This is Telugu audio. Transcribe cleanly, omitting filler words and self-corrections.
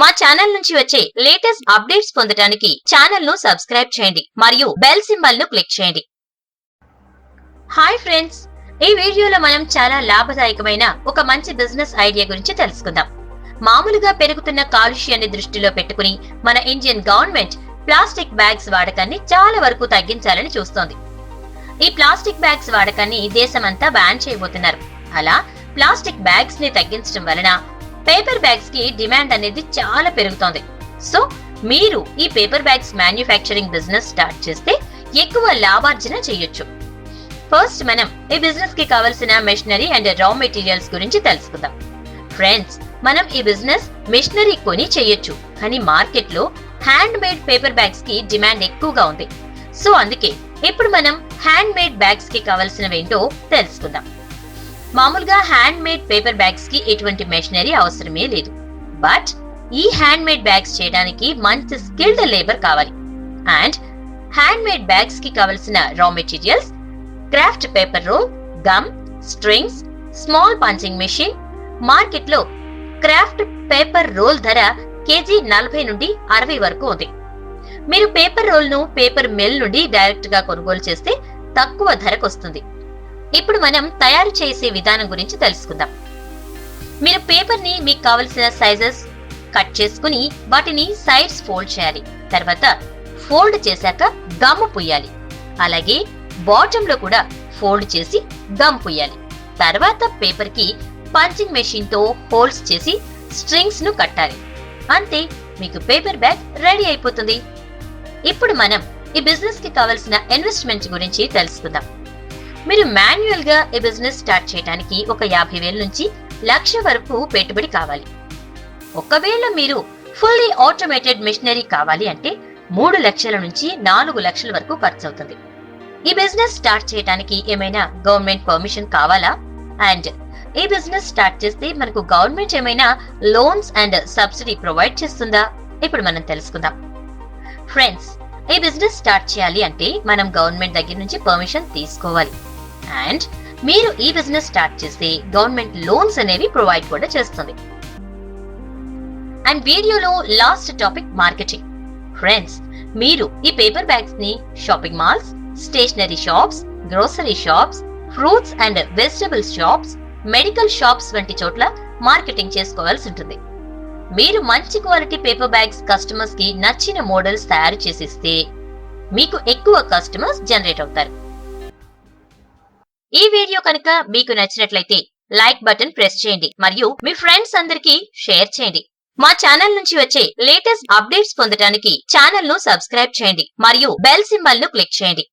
మా ఛానల్ నుంచి వచ్చే లేటెస్ట్ అప్డేట్స్ పొందడానికి ఛానల్ ను సబ్స్క్రైబ్ చేయండి మరియు బెల్ సింబల్ ను క్లిక్ చేయండి. హాయ్ ఫ్రెండ్స్, ఈ వీడియోలో మనం చాలా లాభదాయకమైన ఒక మంచి బిజినెస్ ఐడియా గురించి తెలుసుకుందాం. మామూలుగా పెరుగుతున్న కాలుష్యాన్ని దృష్టిలో పెట్టుకుని మన ఇండియన్ గవర్నమెంట్ ప్లాస్టిక్ బ్యాగ్స్ వాడకాన్ని చాలా వరకు తగ్గించాలని చూస్తోంది. ఈ ప్లాస్టిక్ బ్యాగ్స్ వాడకాన్ని దేశమంతా బ్యాన్ చేయబోతున్నారు. అలా ప్లాస్టిక్ బ్యాగ్స్ ని తగ్గించడం వలన పేపర్ బ్యాగ్స్ కి డిమాండ్ అనేది చాలా పెరుగుతోంది. సో మీరు ఈ paper bags manufacturing business start చేస్తే ఎక్కువ లాభార్జన చేయొచ్చు. ఫస్ట్ మనం ఈ బిజినెస్ కి కావలసిన మెషినరీ అండ్ రా మెటీరియల్స్ గురించి తెలుసుకుందాం. ఫ్రెండ్స్, మనం ఈ బిజినెస్ మెషినరీ కొని చేయొచ్చు, కానీ మార్కెట్ లో హ్యాండ్ మేడ్ పేపర్ బ్యాగ్స్ కి డిమాండ్ ఎక్కువగా ఉంది. సో అందుకే ఇప్పుడు మనం హ్యాండ్ మేడ్ బ్యాగ్స్ కి కావలసినవేంటో తెలుసుకుందాం. మామూలుగా హ్యాండ్ మేడ్ పేపర్ బ్యాగ్స్ కి ఎటువంటి మెషినరీ అవసరమే లేదు. బట్ ఈ హ్యాండ్ మేడ్ బ్యాగ్స్ చేయడానికి మంచి స్కిల్డ్ లేబర్ కావాలి. అండ్ హ్యాండ్ మేడ్ బ్యాగ్స్ కి కావలసిన raw materials kraft paper roll, gum, strings, small punching machine. Market లో క్రాఫ్ట్ పేపర్ రోల్ ధర కేజీ 40 నుండి 60 వరకు ఉంది. మీరు పేపర్ రోల్ ను పేపర్ మిల్ నుండి డైరెక్ట్ గా కొనుగోలు చేస్తే తక్కువ ధరకు వస్తుంది. ఇప్పుడు మనం తయారు చేసే విధానం గురించి తెలుసుకుందాం. మీరు పేపర్ ని మీకు కావలసిన సైజెస్ కట్ చేసుకుని వాటిని సైడ్స్ ఫోల్డ్ చేయాలి. తర్వాత ఫోల్డ్ చేశాక గమ్ పుయ్యాలి. అలాగే బాటమ్ లో కూడా ఫోల్డ్ చేసి గమ్ పుయ్యాలి. తర్వాత పేపర్ కి పంచింగ్ మెషిన్ తో హోల్స్ చేసి స్ట్రింగ్స్ ను కట్టాలి. అంతే, మీకు పేపర్ బ్యాగ్ రెడీ అయిపోతుంది. ఇప్పుడు మనం ఈ బిజినెస్ కి కావలసిన ఇన్వెస్ట్మెంట్ గురించి తెలుసుకుందాం. మీరు మాన్యువల్ గా ఈ బిజినెస్ స్టార్ట్ చేయడానికి ఒక 50,000 నుంచి 1,00,000 వరకు పెట్టుబడి కావాలి. ఒకవేళ మీరు ఫుల్లీ ఆటోమేటెడ్ మెషినరీ కావాలి అంటే 3 లక్షల నుంచి 4 లక్షల వరకు ఖర్చు అవుతుంది. ఈ బిజినెస్ స్టార్ట్ చేయడానికి ఏమైనా గవర్నమెంట్ పర్మిషన్ కావాలా? అండ్ ఈ బిజినెస్ స్టార్ట్ చేస్తే మనకు గవర్నమెంట్ ఏమైనా లోన్స్ అండ్ సబ్సిడీ ప్రొవైడ్ చేస్తుందా? ఇప్పుడు మనం తెలుసుకుందాం. ఫ్రెండ్స్, ఈ బిజినెస్ స్టార్ట్ చేయాలి అంటే మనం గవర్నమెంట్ దగ్గర నుంచి పర్మిషన్ తీసుకోవాలి. అండ్ మీరు ఈ బిజినెస్ స్టార్ట్ చేస్తే గవర్నమెంట్ లోన్స్ అనేవి ప్రొవైడ్ కూడా చేస్తుంది. అండ్ వీడియోలో లాస్ట్ టాపిక్ మార్కెటింగ్. ఫ్రెండ్స్, మీరు ఈ పేపర్ బ్యాగ్స్ ని shopping malls, stationery shops, grocery shops, fruits and vegetables shops, medical shops వంటి చోట్ల మార్కెటింగ్ చేసుకోవాల్సి ఉంటుంది. మీరు మంచి క్వాలిటీ పేపర్ బ్యాగ్స్ కస్టమర్స్ కి నచ్చిన మోడల్స్ తయారు చేసిస్తే మీకు ఎక్కువ కస్టమర్స్ జనరేట్ అవుతారు. ఈ వీడియో కనుక మీకు నచ్చినట్లయితే లైక్ బటన్ ప్రెస్ చేయండి మరియు మీ ఫ్రెండ్స్ అందరికీ షేర్ చేయండి. మా ఛానల్ నుంచి వచ్చే లేటెస్ట్ అప్డేట్స్ పొందడానికి ఛానల్ ను సబ్స్క్రైబ్ చేయండి మరియు బెల్ సింబల్ ను క్లిక్ చేయండి.